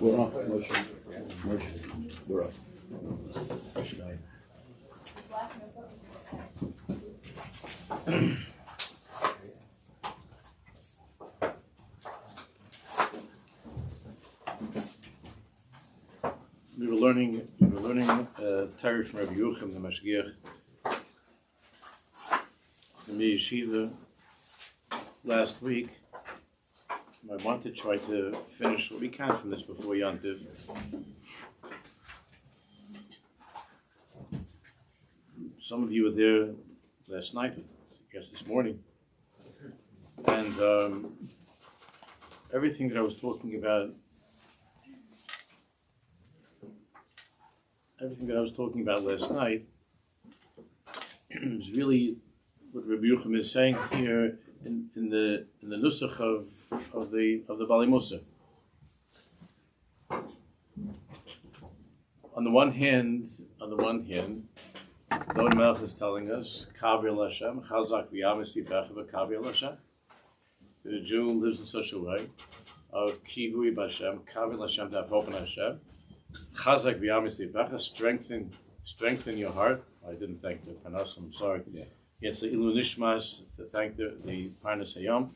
We're on. Motion. We're up. We were learning Torah from Rabbi Yochanan the Mashgiach in the yeshiva last week. I want to try to finish what we can from this before Yantiv. Some of you were there last night, I guess this morning, and everything that I was talking about, last night is really what Rabbi Yochanan is saying here in the nusach of the Bali Musa. On the one hand, David Melech is telling us, Kavir Hashem, Chazak v'yamis tipecha v'kavir Hashem. That a Jew lives in such a way of kivui b'Hashem, Kavir Hashem, to have hope in Hashem. Chazak v'yamis tipecha, strengthen your heart. I didn't thank the Panas, I'm sorry. Yeah. It's the Ilu Nishmas to thank the Parnas Hayom.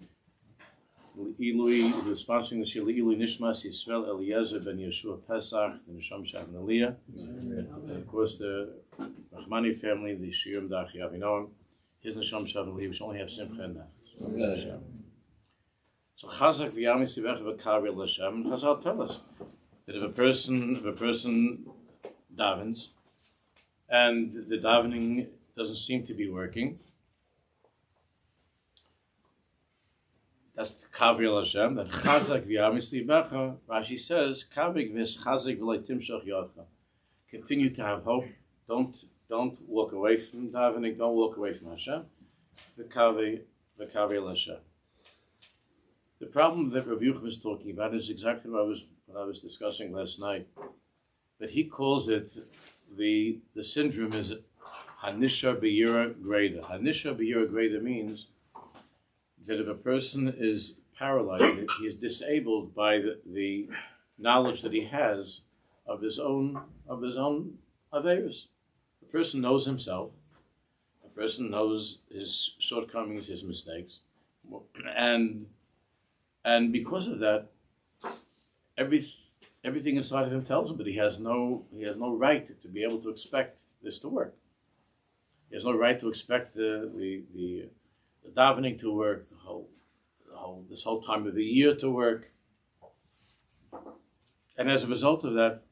Ilui, the sponsoring the Shir Ilu Nishmas Yisrael Eliezer ben Yeshua Pesach, the Nisham Shav and Aliyah, and of course the Rahmani family, the Shiurim Dachi Avinoam, his Nisham Shav and Aliyah, which only have Simcha in that. So Chazak v'yamis tivech v'kavir l'Hashem, and Chazal tell us that if a person davens and the davening doesn't seem to be working, that's the Kavir Hashem. Then Chazak v'yamis tibecha. Rashi says, Kavik vis Chazak v'lei timshach yodcha. Continue to have hope. Don't walk away from davening. Don't walk away from Hashem. V'kavir Hashem. The problem that Rabbi Yochanan was talking about is exactly what I was discussing last night. But he calls it the syndrome is Hanisha B'Yira Greda. Hanisha B'Yira Greda means that if a person is paralyzed, he is disabled by the knowledge that he has of his own averos. A person knows himself. A person knows his shortcomings, his mistakes, and because of that, everything inside of him tells him that he has no right to be able to expect this to work. He has no right to expect the davening to work, this whole time of the year to work. And as a result of that,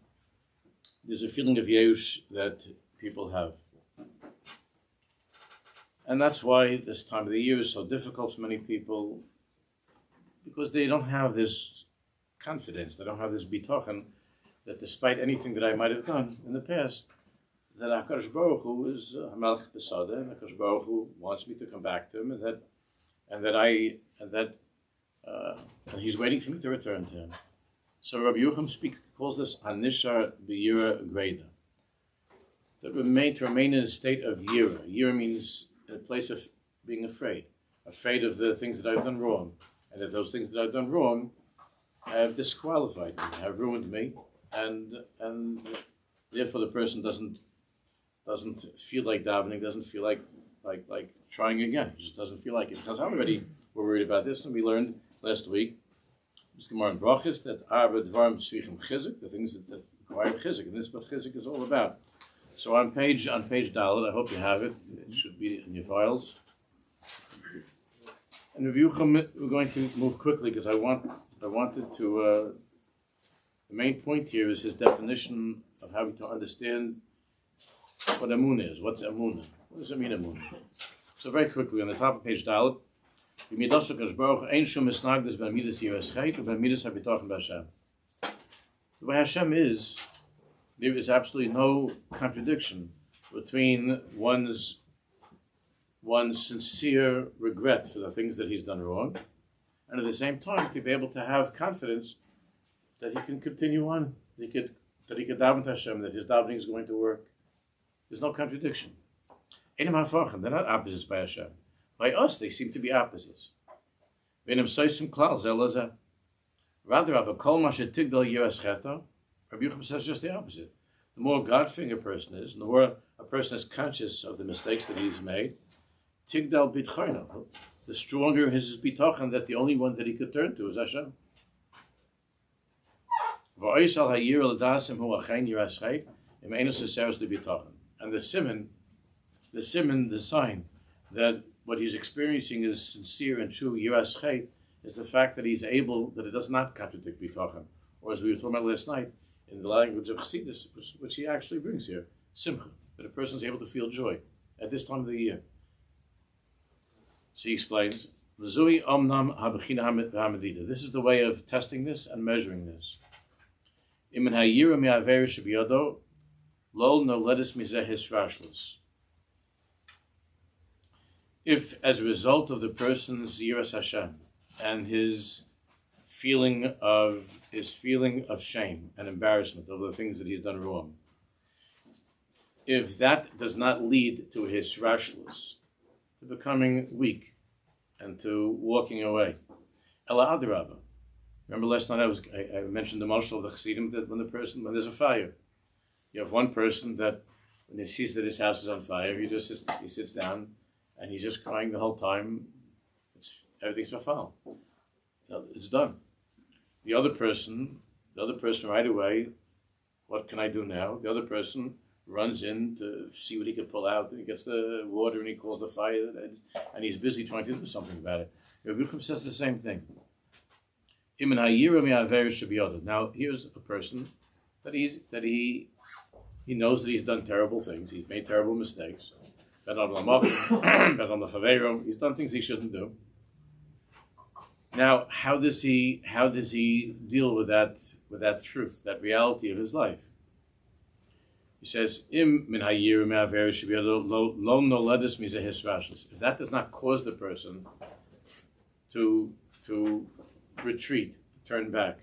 there's a feeling of Yeush that people have. And that's why this time of the year is so difficult for many people, because they don't have this confidence, they don't have this bitochen, that despite anything that I might have done in the past, that HaKadosh Baruch Hu is Hamelech B'Sadeh, and HaKadosh Baruch Hu wants me to come back to him, and he's waiting for me to return to him. So Rabbi Yochanan calls this Hanisha B'Yira Greda. To remain in a state of Yira. Yira means a place of being afraid of the things that I've done wrong, and that those things that I've done wrong have disqualified me, have ruined me, and therefore the person doesn't feel like davening, doesn't feel like trying again. Just doesn't feel like it. Because I already were worried about this, and we learned last week, Gemara in Brachos, that Arba Dvarim Tzrichim Chizuk, the things that require Chizuk, and this is what Chizuk is all about. So on page Dalet, I hope you have it. It should be in your files. And Rabbi Yochanan, we're going to move quickly because I wanted to. The main point here is his definition of how to understand what Emunah is. What's Emunah? What does it mean, Emunah? So very quickly, on the top of page Dalet, The way Hashem is, there is absolutely no contradiction between one's sincere regret for the things that he's done wrong, and at the same time to be able to have confidence that he can continue on, that he could daven to Hashem, that his davening is going to work. There's no contradiction. They're not opposites by Hashem. By us, they seem to be opposites. Rather, Rabbi Yochanan says just the opposite. The more God-fearing a person is, and the more a person is conscious of the mistakes that he's made, tigdal bitchayna, the stronger his bitachon that the only one that he could turn to is Hashem. And the sign that what he's experiencing is sincere and true yiras chet is the fact that he's able, that it does not contradict bitachon, or as we were talking about last night, in the language of Chassidus, which he actually brings here, simcha, that a person is able to feel joy at this time of the year. So he explains, this is the way of testing this and measuring this. If, as a result of the person's yiras Hashem and his feeling of shame and embarrassment over the things that he's done wrong, if that does not lead to his hisrashlos, to becoming weak and to walking away, ela adrabah. Remember last night I mentioned the mashal of the Chassidim that when there's a fire, you have one person that when he sees that his house is on fire, he sits down and he's just crying the whole time. Everything's mafal. It's done. The other person right away, what can I do now? The other person runs in to see what he can pull out, and he gets the water and he calls the fire, and he's busy trying to do something about it. Rabbi Yochanan says the same thing. Now here's a person that he knows that he's done terrible things, he's made terrible mistakes. He's done things he shouldn't do. Now, how does he deal with that truth, that reality of his life? He says, if that does not cause the person to retreat, turn back,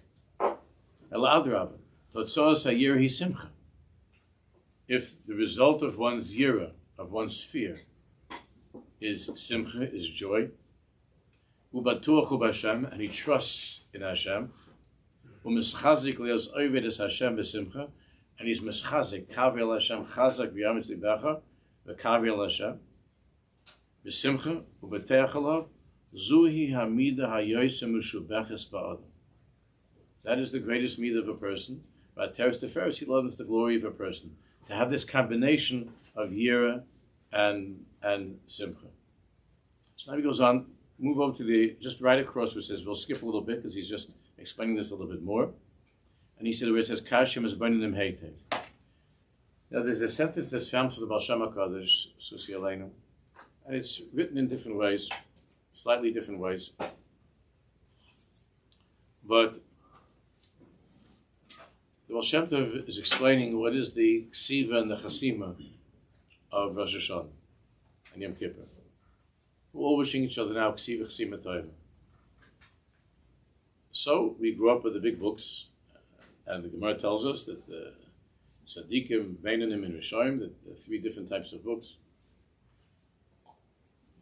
if the result of one's yira, of one's fear, is simcha, is joy, and he trusts in Hashem, and he's mischazik, kavi Hashem, chazak v'yamitz libecha, v'kavi Hashem, b'simcha, u'beteach alav, zuhi hamida hayoyse mushubeches ba'adam. That is the greatest midah of a person. But Teres Teferes, he loves the glory of a person. To have this combination of yira and simcha. So now he goes on, move over to just right across where it says, we'll skip a little bit because he's just explaining this a little bit more. And he said where it says, Kashim is b'neinim heitev. Now there's a sentence that's found for the Baal Shem HaKadosh, Susi Aleinu, and it's written in different ways, slightly different ways. But the Baal Shem Tov is explaining what is the ksiva and the chasima of Rosh Hashanah and Yom Kippur. We're all wishing each other now ksiva chasima tova. So we grew up with the big books, and the Gemara tells us that tzaddikim, beinanim, and rishonim, that there are three different types of books.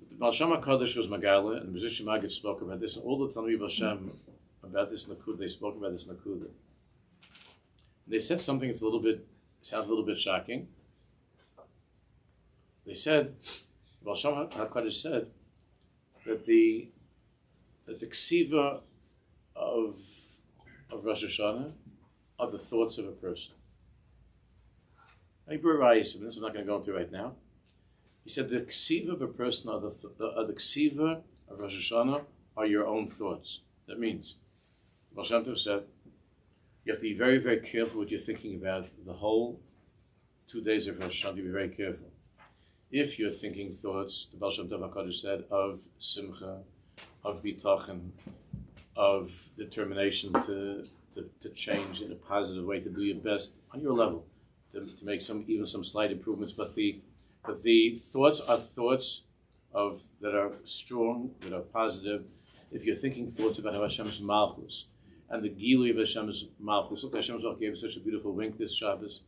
The Baal Shem HaKadosh was Megala, and the Mezritch Maggid spoke about this, and all the Talmidei Baal Shem about this nakuda, they spoke about this nakuda. They said something that's sounds a little bit shocking. They said, Baal Shem HaKadosh said that the ksiva of Rosh Hashanah are the thoughts of a person. I brought rayos from this. I'm not going to go into right now. He said the ksiva of a person are the ksiva of Rosh Hashanah are your own thoughts. That means, Baal Shem Tov said, you have to be very, very careful what you're thinking about the whole 2 days of Rosh Hashanah. Be very careful. If you're thinking thoughts, the Baal Shem Tov HaKadosh said, of simcha, of bitachon, of determination to to change in a positive way, to do your best on your level, to make even some slight improvements. But the thoughts are thoughts that are strong, that are positive. If you're thinking thoughts about Hashem's Malchus and the Gilui of Hashem's Malchus, look, Hashem's Malchus gave us such a beautiful wink this Shabbos,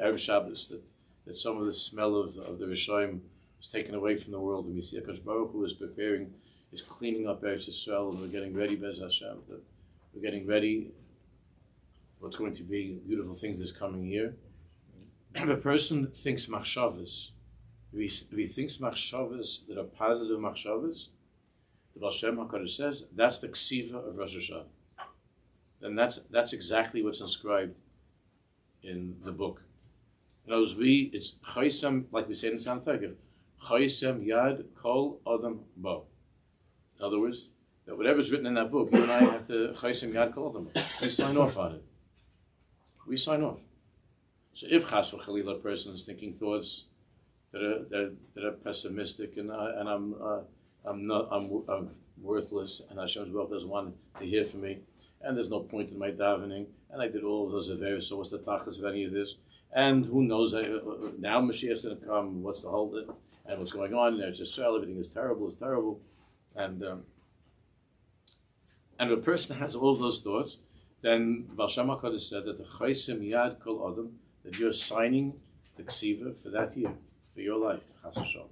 Erev Shabbos, that some of the smell of the Rishayim was taken away from the world, and we see HaKadosh Baruch Hu is cleaning up Eretz Yisrael, and we're getting ready, Bez Hashem. We're getting ready. What's going to be beautiful things this coming year. If a person thinks machshavas, if he thinks machshavas that are positive machshavas, the Baal Shem HaKadosh says that's the ksiva of Rosh Hashanah. And that's exactly what's inscribed in the book. In other words, it's chaysem, like we say in San Tegev, chaysem yad kol adam bo. In other words, that whatever's written in that book, you and I have to chaysem yad kol adam bo. We sign off on it. We sign off. So if chas v'chalila a person is thinking thoughts that are pessimistic, and I'm worthless, and Hashem's wealth doesn't want to hear from me, and there's no point in my davening, and I did all of those averos, so what's the tachlis of any of this? And who knows, now Mashiach's going to come, what's the whole, and what's going on, and it's just everything is terrible, and if a person has all of those thoughts, then Baal Shem HaKadosh said that the chaysem yad kol adam, that you're signing the ksiva for that year, for your life, chas v'shalom.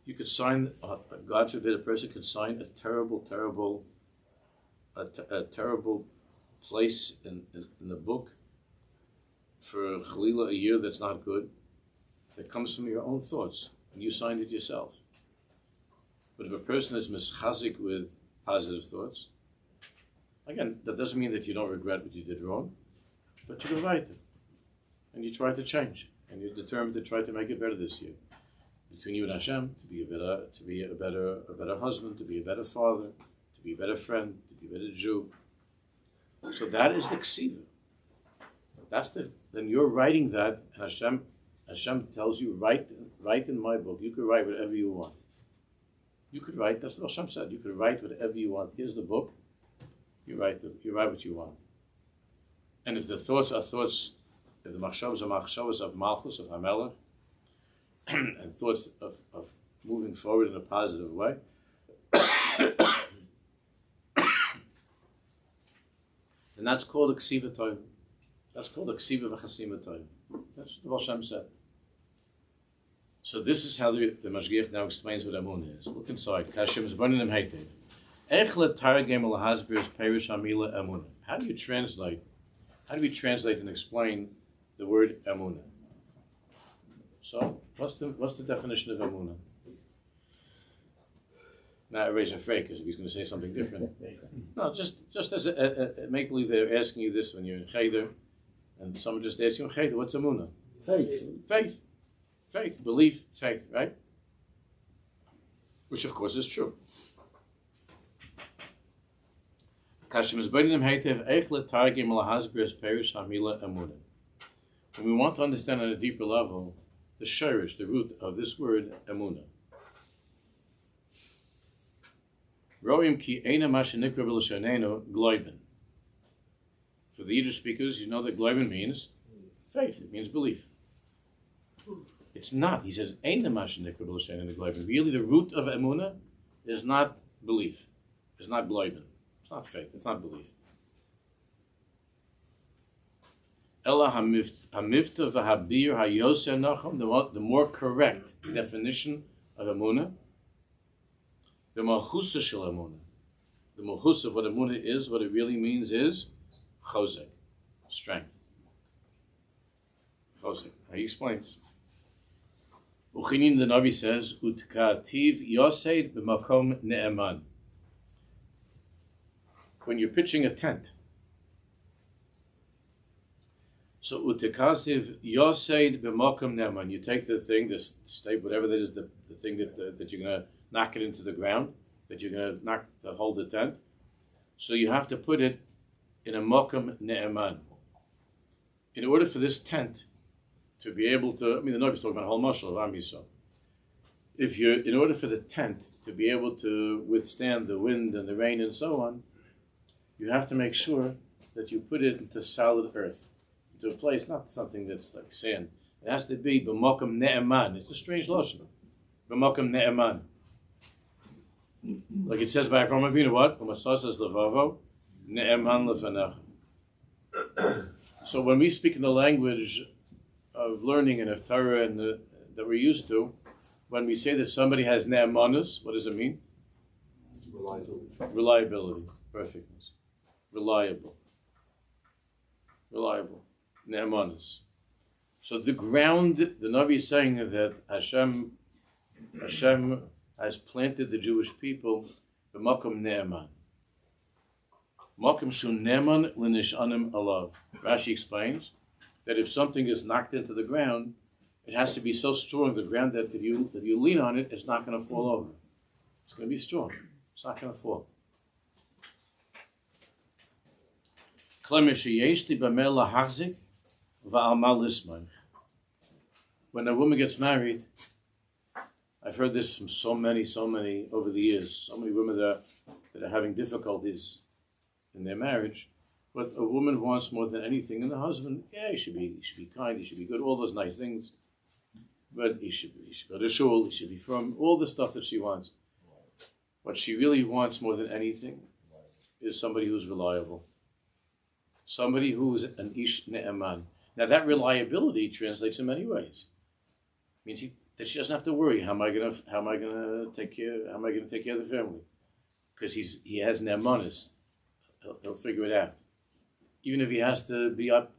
You could sign, God forbid, a person could sign a terrible place in the book for Chalila, a year that's not good, that comes from your own thoughts, and you signed it yourself. But if a person is mischazik with positive thoughts, again, that doesn't mean that you don't regret what you did wrong, but you can write it, and you try to change, and you're determined to try to make it better this year. Between you and Hashem, to be a better husband, to be a better father, to be a better friend, to be a better Jew. So that is the ksiva. Then you're writing that, and Hashem tells you, write in my book. You could write whatever you want. You could write. That's what Hashem said. You could write whatever you want. Here's the book. You write what you want. And if the thoughts are thoughts, if the machshavas are machshavas of Malchus, of Hamelech, and thoughts of moving forward in a positive way, and that's called a ksiva toim. That's called a ksiva v'chasima toim. That's what the Baal Shem said. So this is how the Mashgiach now explains what Emunah is. Look inside. Kashim is burning them hated. Echlet targem al-hasbir is perish hamila Emunah. How do we translate and explain the word Emunah? So, what's the definition of Emunah? Now I raise a fake because he's going to say something different. No, just as a make believe they're asking you this when you're in Cheder, and someone just asks you, Cheder, what's Emunah? Faith, belief, faith, right? Which of course is true. When we want to understand on a deeper level the shirish, the root of this word Emunah. Roim ki eina mashenikra b'lashonenu gloiben. For the Yiddish speakers, you know that gloiben means faith. It means belief. It's not. He says eina mashenikra b'lashonenu gloiben. Really, the root of Emunah is not belief. It's not gloiben. It's not faith. It's not belief. Ella hamifta v'habir hayoseh nacham. The more correct definition of Emunah, the malchusa shel Emunah. The malchus of what Emunah is, what it really means is chosek, strength. Chosek. He explains. Uchinin the Navi says, Utkativ Yosef b'makom ne'eman. When you're pitching a tent, so utkativ Yosef b'makom ne'eman. You take the thing, the stake, whatever that is, the thing that you're going to knock it into the ground, that you're going to knock to hold the tent. So you have to put it in a makom ne'eman. In order for this tent to be able to, the Navi is talking about a whole mashal of Am Yisrael. In order for the tent to be able to withstand the wind and the rain and so on, you have to make sure that you put it into solid earth, into a place, not something that's like sand. It has to be b'mokum ne'eman. It's a strange lotion. B'mokum ne'eman. Like it says by Avraham Avinu, what? U'masasas levavo ne'eman lefanecha. So when we speak in the language of learning and of Torah and that we're used to, when we say that somebody has ne'emanus, what does it mean? Reliability. Perfectness. Reliable. Ne'emanus. So the ground, the Navi is saying that Hashem has planted the Jewish people b'makom ne'eman. Makom shu ne'eman l'nishanim alav. Rashi explains that if something is knocked into the ground, it has to be so strong, the ground, that if you lean on it, it's not going to fall over. It's going to be strong. It's not going to fall. When a woman gets married, I've heard this from so many over the years, so many women that are having difficulties in their marriage, but a woman wants more than anything, and the husband, yeah, he should be kind, he should be good, all those nice things, but he should go to shul, he should be from all the stuff that she wants. What she really wants more than anything is somebody who's reliable, somebody who's an ish ne'eman. Now that reliability translates in many ways. It means that she doesn't have to worry. How am I going to take care of the family? Because he has ne'emanis. He'll figure it out. Even if he has to be up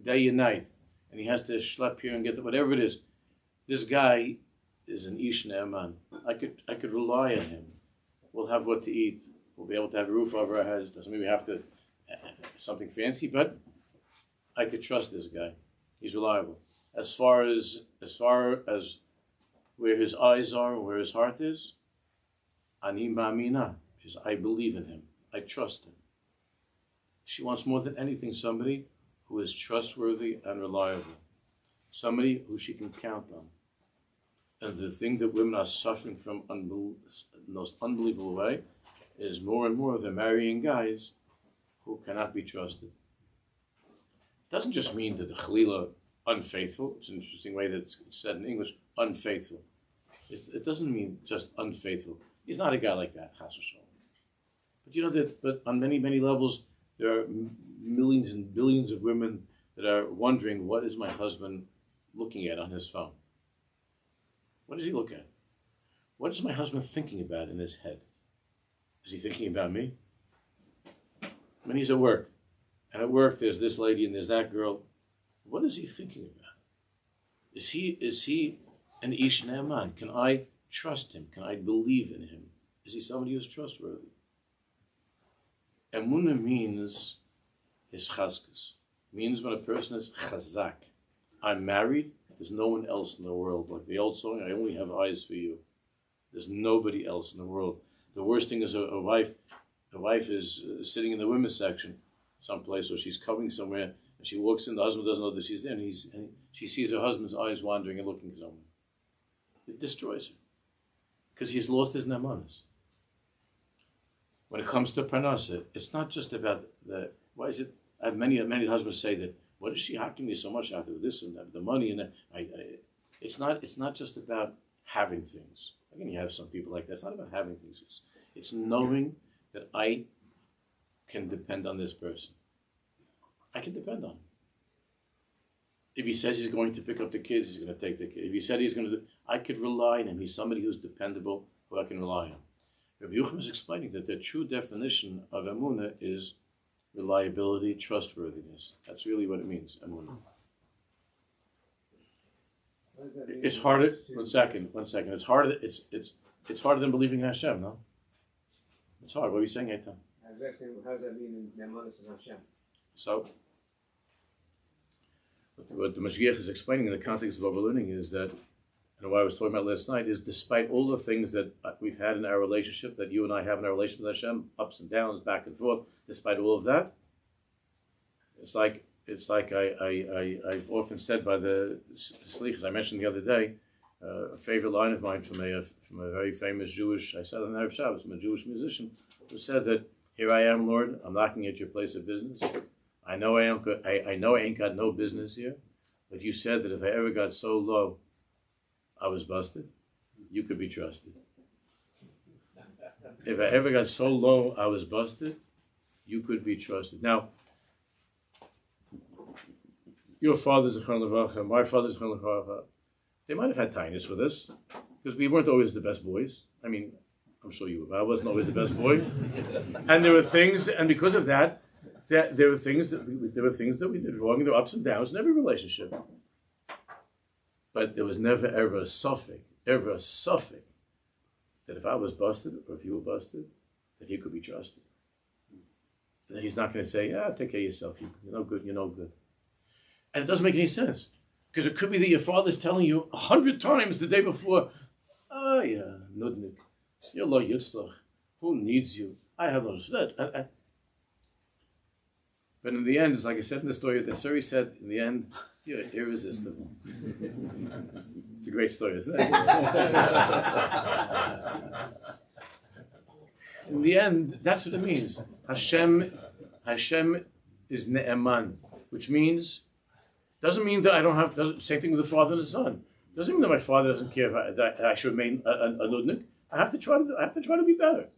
day and night, and he has to schlep here and get whatever it is, this guy is an ish ne'eman. I could rely on him. We'll have what to eat. We'll be able to have a roof over our heads. Doesn't mean we have to something fancy, but I could trust this guy. He's reliable. As far as where his eyes are, where his heart is, ani ma'amina, because I believe in him. I trust him. She wants more than anything somebody who is trustworthy and reliable, somebody who she can count on. And the thing that women are suffering from in the most unbelievable way is more and more they're marrying guys who cannot be trusted. It doesn't just mean that the Chalila unfaithful. It's an interesting way that it's said in English, unfaithful. It doesn't mean just unfaithful. He's not a guy like that, chas v'shalom. But you know that, but on many levels, there are millions and billions of women that are wondering, what is my husband looking at on his phone? What does he look at? What is my husband thinking about in his head? Is he thinking about me? When he's at work, and at work there's this lady and there's that girl, what is he thinking about? Is he an ish ne'eman? Can I trust him? Can I believe in him? Is he somebody who's trustworthy? Emunah means his chazkus. Means when a person is chazak. I'm married, there's no one else in the world. Like the old song, I only have eyes for you. There's nobody else in the world. The worst thing is a wife is sitting in the women's section someplace, or she's covering somewhere, and she walks in, the husband doesn't know that she's there, and she sees her husband's eyes wandering and looking somewhere. It destroys her. Because he's lost his nemanis. When it comes to parnasa, it's not just about why is it, I have many husbands say that, what is she hacking me so much out of this and that, the money and that? It's not just about having things. Again, you have some people like that. It's not about having things. It's knowing that I can depend on this person. I can depend on him. If he says he's going to pick up the kids, he's going to take the kids. If he said he's going to I could rely on him. He's somebody who's dependable, who I can rely on. Rabbi Yochanan is explaining that the true definition of Emunah is reliability, trustworthiness. That's really what it means, Emunah. It's harder. One second. It's harder. It's harder than believing in Hashem, no? It's hard. What are you saying, Eitan? Exactly. How does that mean in Nemanis and Hashem? So, what the Mashiach is explaining in the context of what we're learning is that, and what I was talking about last night, is despite all the things that we've had in our relationship, that you and I have in our relationship with Hashem, ups and downs, back and forth, despite all of that, it's like I've often said by the Slichas, I mentioned the other day, a favorite line of mine from a very famous Jewish, I said on Erev Shabbos, from a Jewish musician, who said that Here I am, Lord. I'm knocking at your place of business. I know I ain't got no business here, but you said that if I ever got so low, I was busted. You could be trusted. If I ever got so low, I was busted. You could be trusted. Now, your father's a Levracha, my father's a Levracha. They might have had tinnitus with us because we weren't always the best boys. I mean, I'm sure you were, but I wasn't always the best boy. And there were things, and because of that, there were things that we did wrong, and there were ups and downs in every relationship. But there was never ever a suffix, that if I was busted or if you were busted, that he could be trusted. And that he's not going to say, take care of yourself, you're no good, you're no good. And it doesn't make any sense. Because it could be that your father's telling you 100 times the day before, Nudnik, you're lo yitzlach. Who needs you? I have no sweat. But in the end, it's like I said in the story, the story said, in the end, you're irresistible. It's a great story, isn't it? In the end, that's what it means. Hashem is ne'eman, which means, doesn't mean that I don't have, same thing with the father and the son. Doesn't mean that my father doesn't care if I should remain a nudnik. I have to try to be better.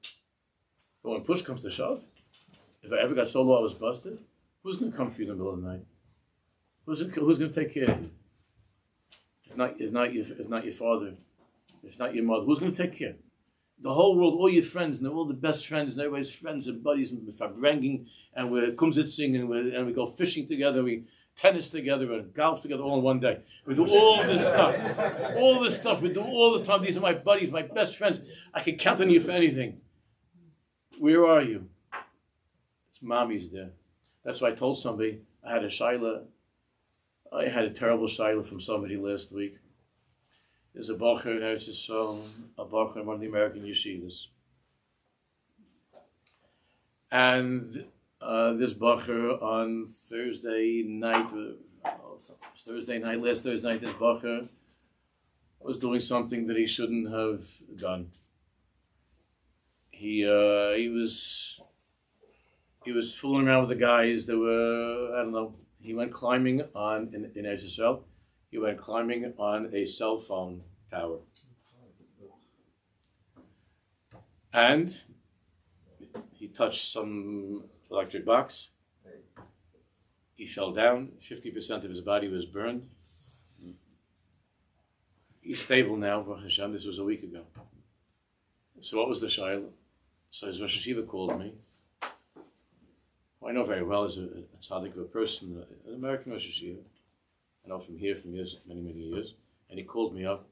But when push comes to shove, if I ever got so low I was busted, who's going to come for you in the middle of the night? Who's going to take care of you? If not your father, if not your mother, who's going to take care? The whole world, all your friends, and they're all the best friends, and everybody's friends and buddies, and we're fabrenging, and we're kumsitzing, and we go fishing together, we tennis together, and golf together all in one day. We do all this stuff we do all the time. These are my buddies, my best friends. I can count on you for anything. Where are you? It's mommy's there. That's why I told somebody, I had a terrible shaila from somebody last week. There's a bacher in Eretz Yisrael, a bacher in one of the American yeshivas. And this bacher on last Thursday night, this bacher was doing something that he shouldn't have done. He was fooling around with the guys that were, he went climbing on, in Eretz Yisrael, he went climbing on a cell phone tower. And he touched some electric box. He fell down. 50% of his body was burned. He's stable now, Baruch Hashem. This was a week ago. So what was the shayla? So his Rosh Hashiva called me, who I know very well as a tzaddik of a person, an American Rosh Hashiva. I know from here, years, many, many years. And he called me up.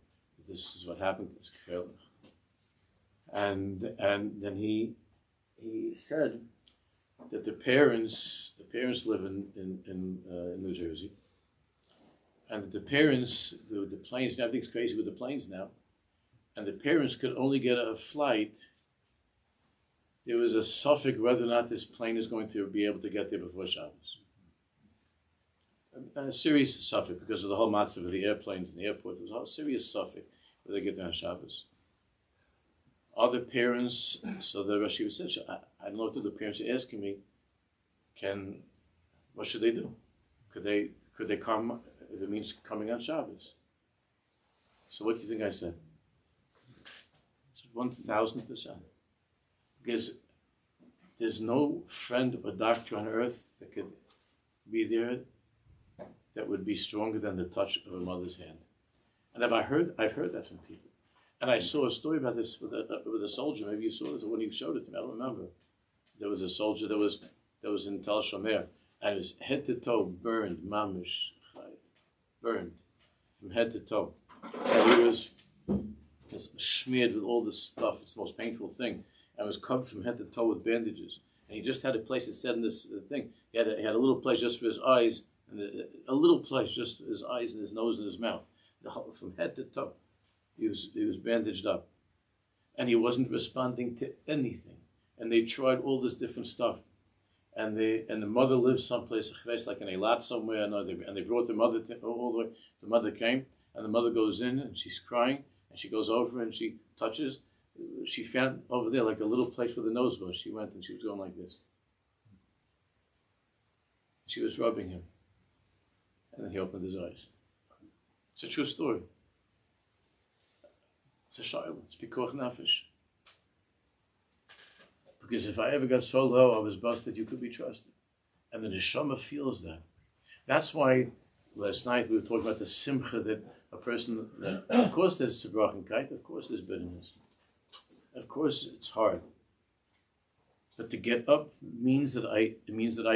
This is what happened. And then he said that the parents live in New Jersey, and that the parents, the planes, everything's crazy with the planes now, and the parents could only get a flight. There was a suffix whether or not this plane is going to be able to get there before Shabbos. A serious suffix because of the whole matzah of the airplanes and the airport. There's a whole serious suffix where they get there on Shabbos. Other parents, so the Rosh Hashiva said, I don't know what the parents are asking me. What should they do? Could they come if it means coming on Shabbos? So what do you think I said? I said 1,000%. Because there's no friend or doctor on earth that could be there that would be stronger than the touch of a mother's hand. And I've heard that from people. And I saw a story about this with a soldier. Maybe you saw this when he showed it to me. I don't remember. There was a soldier that was in Tel Shomer, and his head to toe burned, mamish, burned from head to toe. And he was smeared with all this stuff. It's the most painful thing. And was covered from head to toe with bandages. And he just had a place that said in this thing. He had a little place just for his eyes, and a little place just for his eyes and his nose and his mouth. From head to toe. He was bandaged up, and he wasn't responding to anything. And they tried all this different stuff, and the mother lived someplace like in Eilat somewhere, and they brought the mother all the way. The mother came, and the mother goes in, and she's crying, and she goes over and she touches, she found over there like a little place where the nose was. She went and she was going like this. She was rubbing him. And then he opened his eyes. It's a true story. It's a shayla. It's pikuach nefesh. Because if I ever got so low, I was busted, you could be trusted. And the neshama feels that. That's why last night we were talking about the simcha that a person, that, of course there's tzibrochenkite, of course there's bitterness. Of course it's hard. But to get up means that I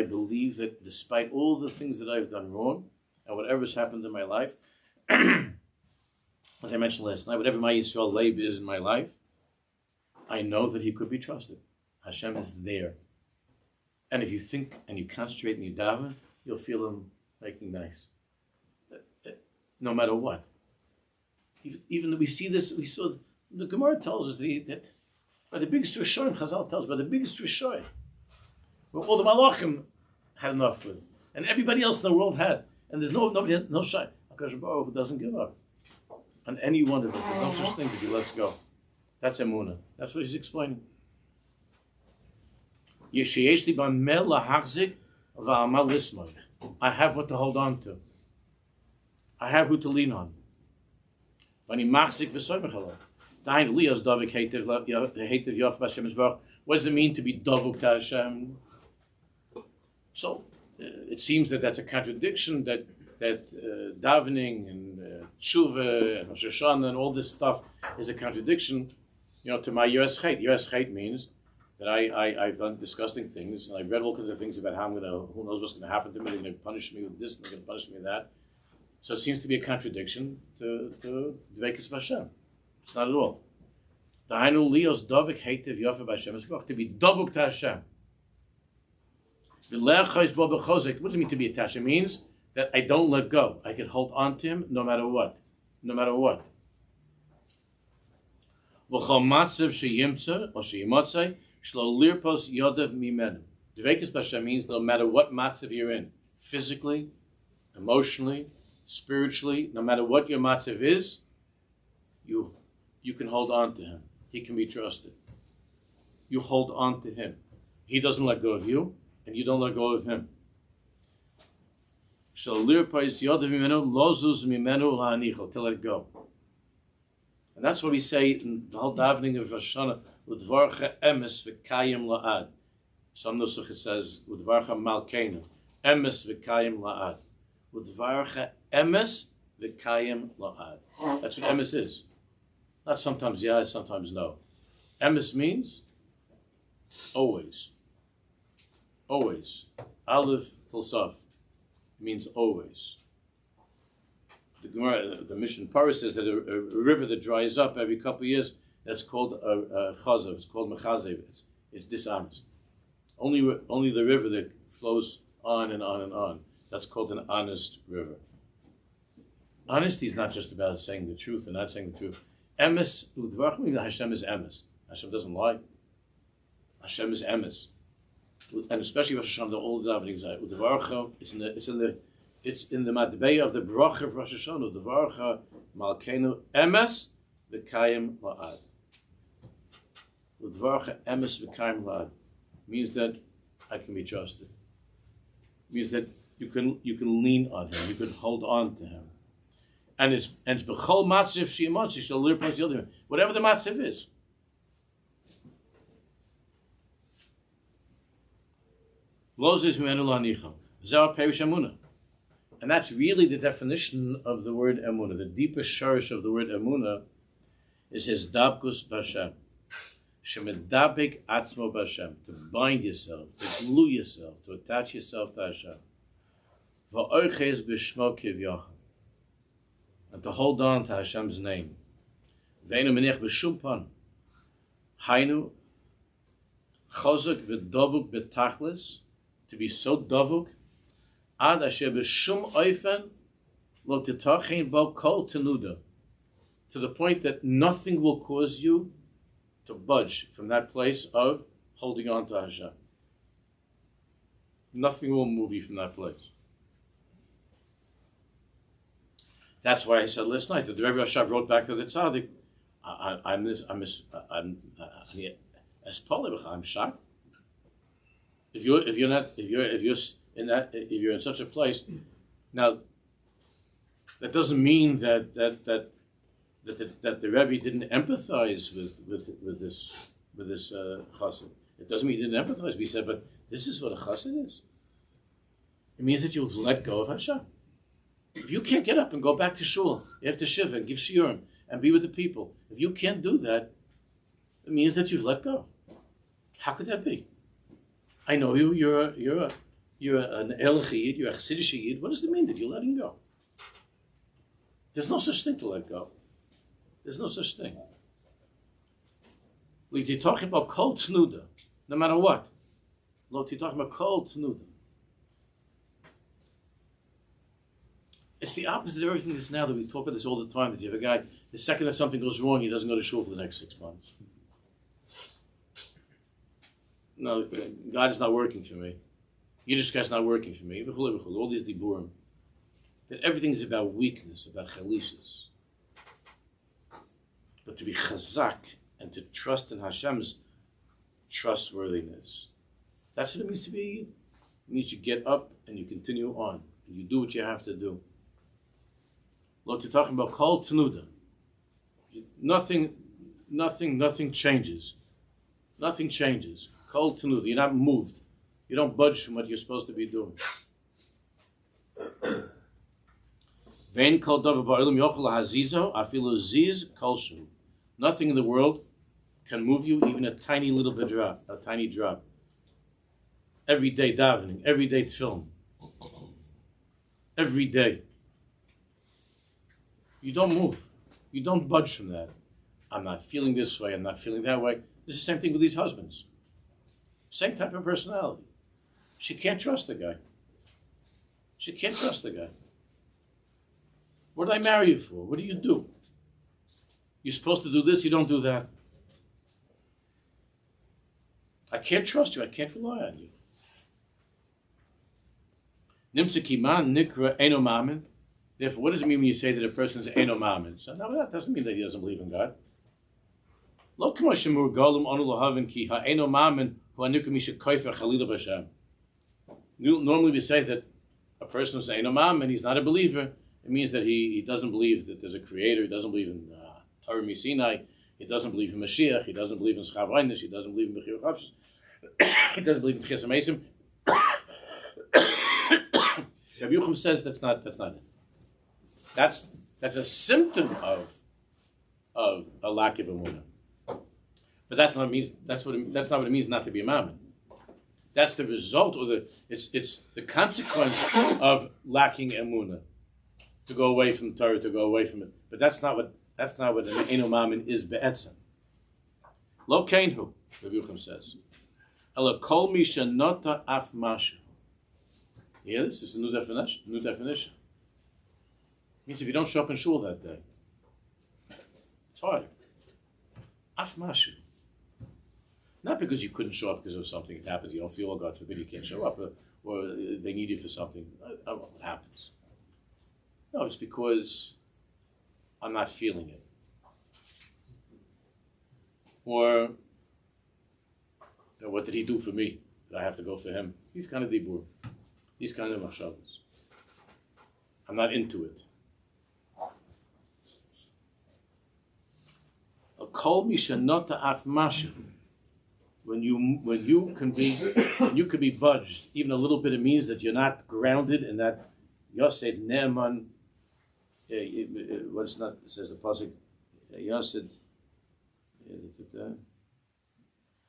believe that despite all the things that I've done wrong, and whatever's happened in my life, as I mentioned last night, whatever my Yisrael Leib is in my life, I know that he could be trusted. Hashem is there. And if you think and you concentrate and you daven, you'll feel him making nice. No matter what. Even though we see this, we saw, the Gemara tells us that by the biggest Rishonim, Chazal tells us, by the biggest Rishonim, where all the Malachim had enough with, and everybody else in the world had, and there's nobody has no shy. HaKadosh Baruch Hu doesn't give up on any one of us. There's no such thing to be let's go. That's Emunah. That's what he's explaining. I have what to hold on to. I have who to lean on. What does it mean to be davuk to Hashem? So it seems that that's a contradiction, that davening and tshuva and Rosh Hashanah and all this stuff is a contradiction, to my Yeres Chait. Yeres Chait means that I've done disgusting things, and I've read all kinds of things about how who knows what's going to happen to me. They're going to punish me with this, and they're going to punish me with that. So it seems to be a contradiction to Dveikus B'Hashem. It's not at all. Dahainu lios davik heitiv yofa b'Hashem. To be davuk to Hashem. What does it mean to be attached? It means that I don't let go. I can hold on to him no matter what. No matter what. V'chol matzav sheyimtza or sheyimatzei shlo lirpos yodav mimenu. Dveikus B'Hashem means no matter what matzav you're in, physically, emotionally, spiritually, no matter what your matzav is, you can hold on to him. He can be trusted. You hold on to him. He doesn't let go of you, and you don't let go of him. To let it go. And that's what we say in the whole davening of Rosh Hashanah, Udvarcha emes v'kayim la'ad. Some nusach it says, Udvarcha malkeinu, emes v'kayim la'ad. Udvarcha emes v'kayim la'ad. That's what emes is. Not sometimes yes, sometimes no. Emes means always. Always. Aleph till Saf means always. The Gemara, the Mishnah Parah says that a river that dries up every couple of years, that's called a chazav. It's called mechazev. It's dishonest. Only the river that flows on and on and on. That's called an honest river. Honesty is not just about saying the truth and not saying the truth. Emes udvarch, Hashem is emes. Hashem doesn't lie. Hashem is emes, and especially Rosh Hashanah, all the davening udvarcha. It's in the matbei of the bracha of Rosh Hashanah. Udvarcha malkeinu emes v'kayim la'ad. Udvarcha emes v'kayim la'ad means that I can be trusted. Means that you can lean on him. You can hold on to him. And it's b'chol matziv she'imotzi shall lirpos yodim. Whatever the matziv is. Lozis mimenu la'anicham. Zeh perish Emunah. And that's really the definition of the word Emunah. The deepest shorish of the word Emunah is his dabkus b'Hashem. Shemedabik atzmo b'Hashem. To bind yourself, to glue yourself, to attach yourself to Hashem. Va'oiches b'shmo kivyachim. And to hold on to Hashem's name. Ve'enu menich b'shum pan. Hainu chozuk v'davuk b'tachlis. To be so davuk. Ad asher b'shum oifen lo titachin bo kol tenuda. To the point that nothing will cause you to budge from that place of holding on to Hashem. Nothing will move you from that place. That's why I said last night that the Rebbe Rashab wrote back to the Tzaddik, I'm as Polybach, I'm shocked. If you're in such a place, now that doesn't mean that the Rebbe didn't empathize with this chassid. It doesn't mean he didn't empathize. But he said, but this is what a chassid is. It means that you've let go of Hashem. If you can't get up and go back to shul after shiva and give shiurim and be with the people, if you can't do that, it means that you've let go. How could that be? I know you're an Ehrlich Yid, you're a Chassidish Yid. What does it mean that you're letting go? There's no such thing to let go. There's no such thing. You're talking about kol tnuda, no matter what. You're talking about kol tnuda. It's the opposite of everything that's now that we talk about this all the time. That you have a guy, the second that something goes wrong, he doesn't go to shul for the next 6 months. No, God is not working for me. Yiddishkeit is not working for me. All these diburim. That everything is about weakness, about chalishas. But to be chazak and to trust in Hashem's trustworthiness. That's what it means to be a Yid. It means you get up and you continue on. And you do what you have to do. Look, you're talking about kol tenuda. Nothing changes. Nothing changes. Kol tenuda. You're not moved. You don't budge from what you're supposed to be doing. Vein kol davar ba'olam yochel hazizo afilu ziz kolshu. Nothing in the world can move you, even a tiny little bit drop, a tiny drop. Every day davening, every day tefillin. Every day. You don't move. You don't budge from that. I'm not feeling this way, I'm not feeling that way. It's the same thing with these husbands. Same type of personality. She can't trust the guy. She can't trust the guy. What did I marry you for? What do you do? You're supposed to do this, you don't do that. I can't trust you, I can't rely on you. Nimtza kiman nikra eno mamin. Therefore, what does it mean when you say that a person is eno mamin? So, no, that doesn't mean that he doesn't believe in God. Lo kmo shemur golem anu lohavin ki ha eno mamin hu anikra misha koifer chalila b'Hashem. Normally we say that a person is eno mamin, he's not a believer. It means that he doesn't believe that there's a creator, he doesn't believe in Torah Misinai, he doesn't believe in Mashiach, he doesn't believe in Schav Einish, he doesn't believe in Bechir Chavshis, he doesn't believe in Chesam Esim. Rabbi Yucham says that's not it. That's a symptom of a lack of Emunah. But that's not what it means not to be a mammon. That's the result, or it's the consequence of lacking Emunah. To go away from Torah, to go away from it. But that's not what an eno mammon is be'etzem. Lo kainhu, Rabbi Yucham says. Ela kol mi shenota af mashu. Yeah, this is a new definition. It means if you don't show up in shul that day, it's hard. Af mashu. Not because you couldn't show up because of something that happens, you don't feel, oh, God forbid, you can't show up, or they need you for something. What happens? No, it's because I'm not feeling it. Or, what did he do for me? I have to go for him. He's kind of dibur. He's kind of machshavas. I'm not into it. Kol mishanota af mashu. When you can be budged, even a little bit, it means that you're not grounded in that Yosef Ne'eman. What's not? It says the pasuk. Yosef.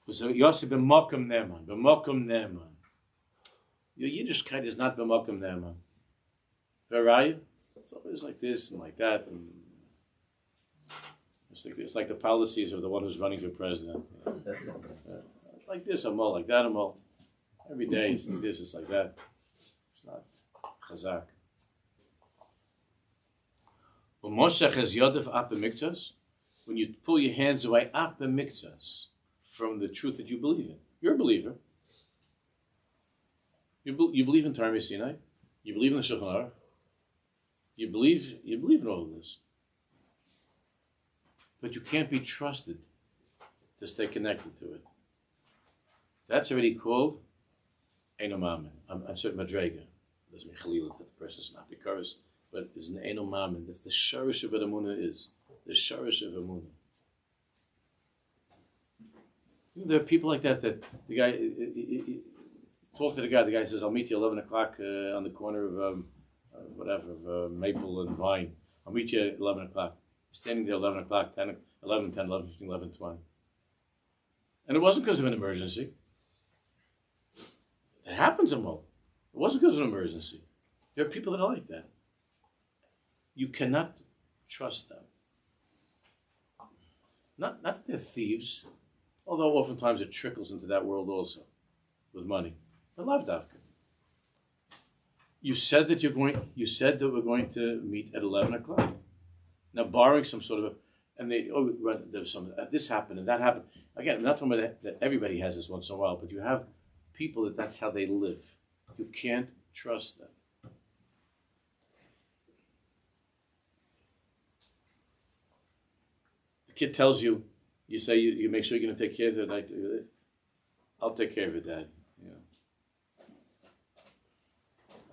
Yosef b'mokum Ne'eman. B'mokum Ne'eman. Your Yiddishkeit is not b'mokum Ne'eman. Where are you? It's always like this and like that, and it's like the policies of the one who's running for president. Like this, I'm all like that, I'm all. Every day it's like this, it's like that. It's not chazak. When you pull your hands away from the truth that you believe in, you're a believer. You believe in Torah Sinai. You believe in the Shulchan Aruch. You believe in all of this. but you can't be trusted to stay connected to it. That's already called Eino Mammon, a certain Madrega. Doesn't mean Chalila that the person is not because, but it's an Eino Mammon. That's the Sharish of what Emunah is. The Sharish of Emunah. There are people like that the guy, talk to the guy says, I'll meet you 11 o'clock on the corner of Maple and Vine. I'll meet you at 11 o'clock. Standing there 11 o'clock, 11, 15, 11, 20. And it wasn't because of an emergency. It happens a lot. It wasn't because of an emergency. There are people that are like that. You cannot trust them. Not that they're thieves, although oftentimes it trickles into that world also, with money. But lavdavka. You said that we're going to meet at 11 o'clock. Now, barring some sort of there's some, this happened and that happened. Again, I'm not talking about that everybody has this once in a while, but you have people that's how they live. You can't trust them. The kid tells you, you say you make sure you're going to take care of it. I'll take care of it, Dad. Yeah.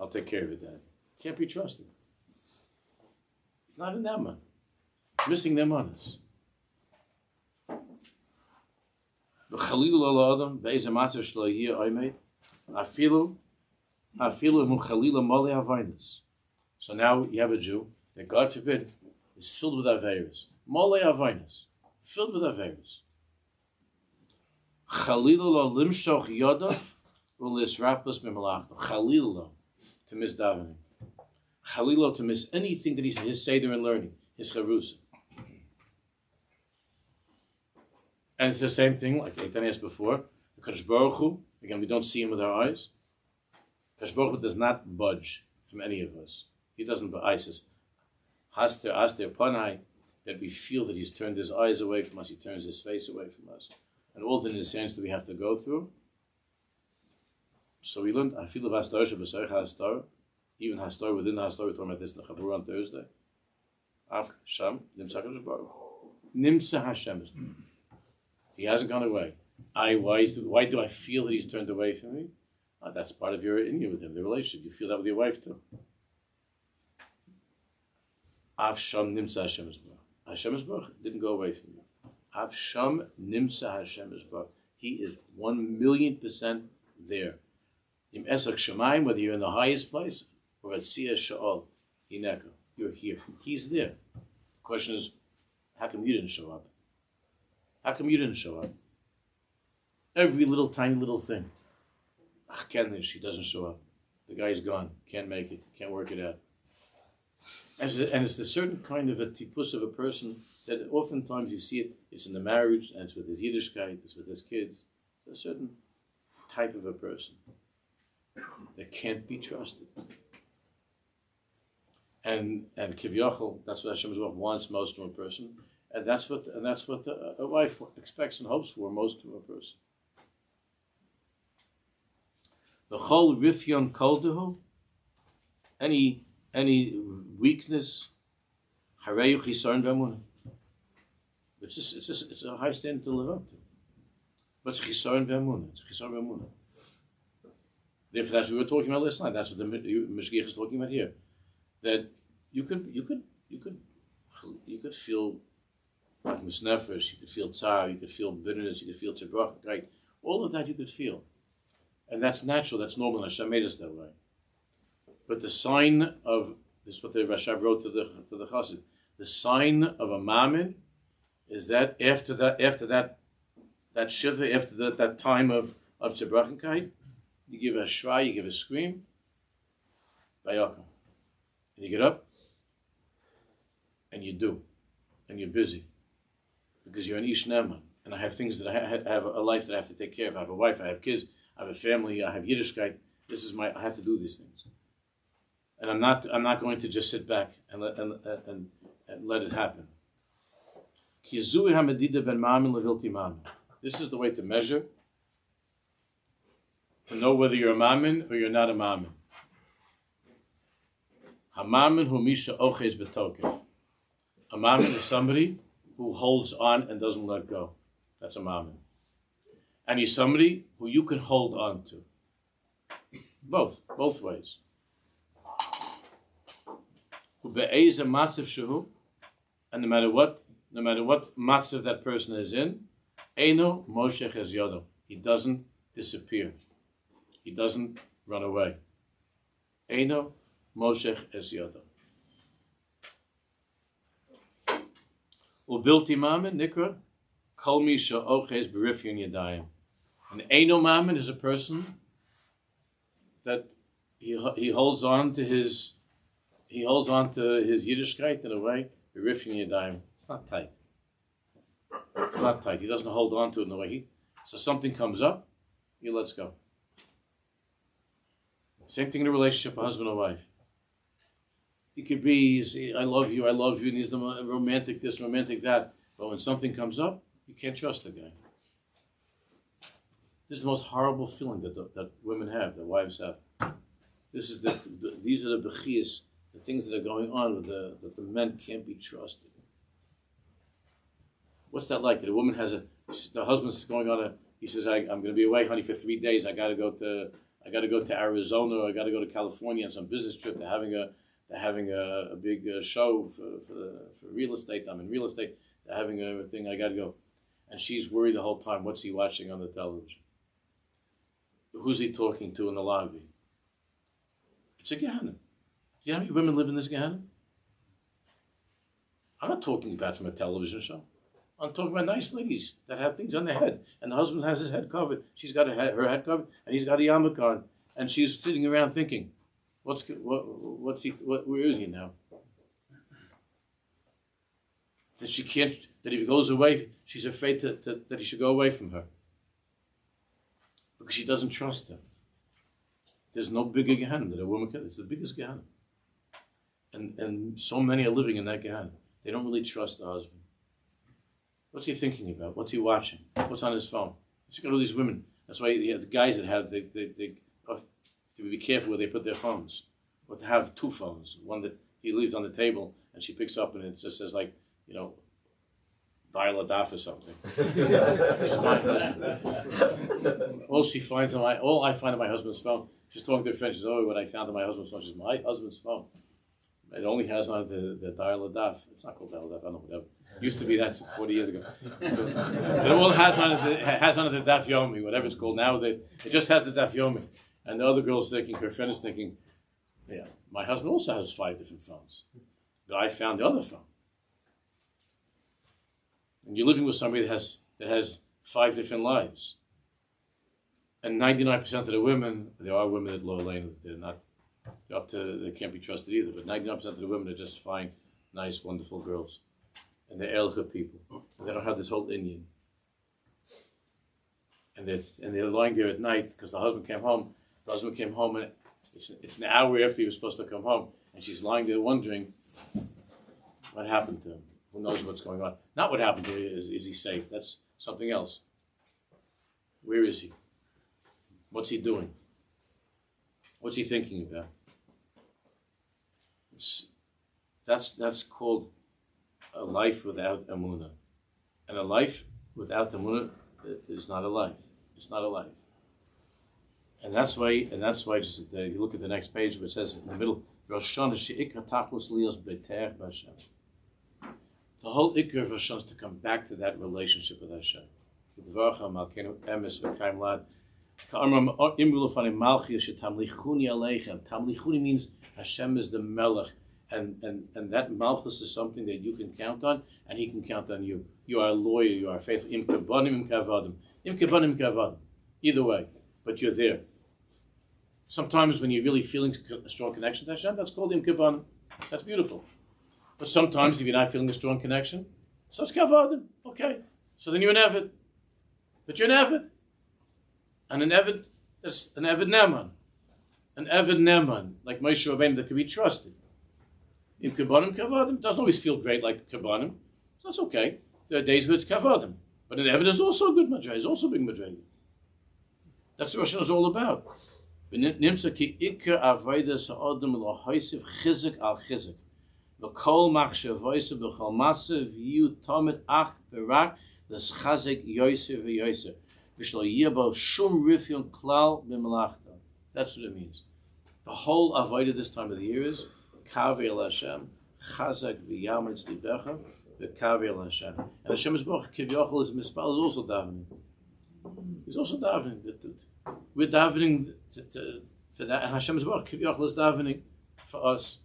I'll take care of it, Dad. Can't be trusted. It's not in them. Missing them on us. So now you have a Jew that, God forbid, is filled with Averis. Mole Averis. Filled with Averis. To miss davening. Chalilo to miss anything that he's his seder and learning. His charusa. And it's the same thing, like Eitan asked before. The Kadosh Baruch Hu, again, we don't see him with our eyes. Kadosh Baruch Hu does not budge from any of us. He doesn't, but ISIS. Haster panai, that we feel that he's turned his eyes away from us, he turns his face away from us. And all the nissans that we have to go through. So we learned, I feel of Hastar, Shabbat Hastar, even Hastar, within the Hastar, we're talking about this in the Chabur on Thursday. Av Sham, Nimsa HaKadosh Baruch Hu. Nimsa Hashem. He hasn't gone away. Why do I feel that he's turned away from me? That's part of your union with him, the relationship. You feel that with your wife too. Av Sham Nimsa Hashem Baruch. Hashem Baruch didn't go away from you. Av Sham Nimsa Hashem Baruch. He is 1,000,000% there. Im Esak Shemayim, whether you're in the highest place or at Siyah Sha'ol, Hineka, you're here. He's there. The question is, how come you didn't show up? How come you didn't show up? Every little, tiny little thing. Kenish, he doesn't show up. The guy's gone. Can't make it. Can't work it out. And it's a certain kind of a tipus of a person that oftentimes you see it. It's in the marriage, and it's with his Yiddishkeit, it's with his kids. It's a certain type of a person that can't be trusted. And Kivyachol, that's what Hashem wants most from a person, and that's what a wife expects and hopes for most from a person. The whole rifyon koldehu, any weakness, hareyu chisaron b'emunah. It's a high standard to live up to. But it's chisaron b'emunah. It's chisaron b'emunah. If that's what we were talking about last night, that's what the Mishgiach is talking about here. That you could feel like misnefesh, you could feel tsar, you could feel bitterness, you could feel tzibrak, right? All of that you could feel. And that's natural, that's normal, and Hashem made us that way. But the sign of, this is what the Rashab wrote to the Chassid, the sign of a mammon is that after that shiva, after that time of tzibrakhenkeit, you give a shra, you give a scream, bayakam. And you get up, and you do, and you're busy, because you're an ish neman, and I have things that I have a life that I have to take care of. I have a wife, I have kids, I have a family, I have Yiddishkeit. I have to do these things, and I'm not going to just sit back and let it happen. This is the way to measure, to know whether you're a mammon or you're not a mammon. Hamammon hu misha oches betokef. A mammon is somebody who holds on and doesn't let go. That's a mammon. And he's somebody who you can hold on to. Both ways. And no matter what matzav that person is in, Eino moshech es yodo. He doesn't disappear. He doesn't run away. Eino moshech es yodo. Ubilti mamen nikra kol mi she'oches berifyun yadayim. An Eino mamen is a person that he holds on to his Yiddishkeit in a way. Berifyun yadayim. It's not tight. It's not tight. He doesn't hold on to it in a way. So something comes up, he lets go. Same thing in a relationship, a husband and wife. It could be, I love you, and he's the romantic this, romantic that. But when something comes up, you can't trust the guy. This is the most horrible feeling that women have, that wives have. These are the bechiyas, the things that are going on with that the men can't be trusted. What's that like? That a woman the husband's going on he says, I'm going to be away, honey, for 3 days. I got to go to Arizona, or I got to go to California on some business trip. They're having a big show for real estate. I'm in real estate. They're having a thing. I got to go. And she's worried the whole time. What's he watching on the television? Who's he talking to in the lobby? It's a Gehenna. Do you know how many women live in this Gehenna? I'm not talking about from a television show. I'm talking about nice ladies that have things on their head, and the husband has his head covered. She's got her head covered, and he's got a yarmulke on, and she's sitting around thinking, where is he now? That she can't. That if he goes away, she's afraid that he should go away from her because she doesn't trust him. There's no bigger Gehenna that a woman can. It's the biggest Gehenna, and so many are living in that Gehenna. They don't really trust the husband. What's he thinking about? What's he watching? What's on his phone? Let's look at all these women. That's why you have the guys that have to be careful where they put their phones, or to have two phones. One that he leaves on the table and she picks up and it just says dial a daf or something. All I find on my husband's phone. She's talking to her friend. She says, "Oh, what I found on my husband's phone." She says, "My husband's phone. It only has on the dial a daf. It's not called dial a daf. I don't know whatever. Used to be that 40 years ago. It all has on the daf yomi, whatever it's called nowadays. It just has the daf yomi. And the other girl's thinking, her friend is thinking, yeah, my husband also has 5 different phones. But I found the other phone. And you're living with somebody that has 5 different lives. And 99% of the women, there are women at lower lane, they can't be trusted either, but 99% of the women are just fine, nice, wonderful girls. And they're Elcha people. And they don't have this whole Indian. And they're lying there at night because the husband came home. The husband came home and it's an hour after he was supposed to come home. And she's lying there wondering what happened to him. Who knows what's going on? Not what happened to him, is he safe? That's something else. Where is he? What's he doing? What's he thinking about? That's called a life without Emunah. And a life without Emunah is not a life. It's not a life. And that's why just, you look at the next page where it says in the middle, Rosh Hashanah she'ikar tachlis lios beter b'Hashem. The whole ikar of Hashem is to come back to that relationship with Hashem. V'dvarcha malkeinu emes v'chaim lad. Ka'amram imru lefanim malchi shetamlichuni aleichem. Tamlichuni means Hashem is the melech. And that malchus is something that you can count on, and he can count on you. You are a lawyer, you are faithful. Im kabanim, im kavadim. Im kabanim, im kavadim. Either way, but you're there. Sometimes when you're really feeling a strong connection to Hashem, that's called im kabanim. That's beautiful. But sometimes if you're not feeling a strong connection, so it's kavadim. Okay. So then you're an Eved. But you're an Eved. And an Eved, that's an Eved Neman. An Eved Neman, like Moshe Rabbeinu, that can be trusted. In Kabbanim, Kavadim, doesn't always feel great like Kabbanim. So that's okay. There are days where it's Kavadim. But in Eved is also a good Madrega, is also a big Madrega. That's what Rosh Hashanah is all about. Nimsa ki ikar avodas ha'adam lo haisif chizik al chizik. V'kol machshavoyse b'chol masav v'yu tomit ach berak l'schazek Yosef v'Yosef v'shlo yirbo shum rifyon klal b'melachta. That's what it means. The whole avodah this time of the year is Kavi el Hashem, Chazak v'yamitz libecha, v'Kavi el Hashem. And Hashem is Baruch Kivyochel is Mispal is also davening. He's also davening. We're davening for that, and Hashem is Baruch Kivyochel is davening for us.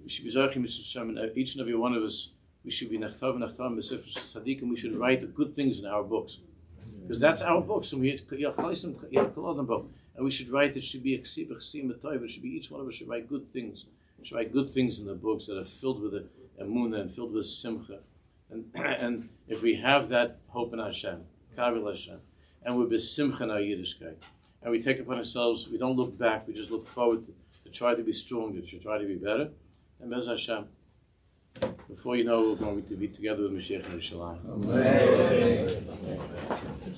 We should be Zochim Mitzvah, each and every one of us. We should be Yosef HaTzadik, and we should write the good things in our books, because that's our books, and we and we should write. It should be it should be each one of us should write good things. We should write good things in the books that are filled with Emunah and filled with Simcha, and if we have that hope in Hashem, Kavil Hashem, and we're besimcha in our Yiddishkeit, and we take upon ourselves, we don't look back, we just look forward to try to be stronger, to try to be better, and Bez Hashem. Before you know, we're going to be together with Mashiach and Yerushalayim. Amen.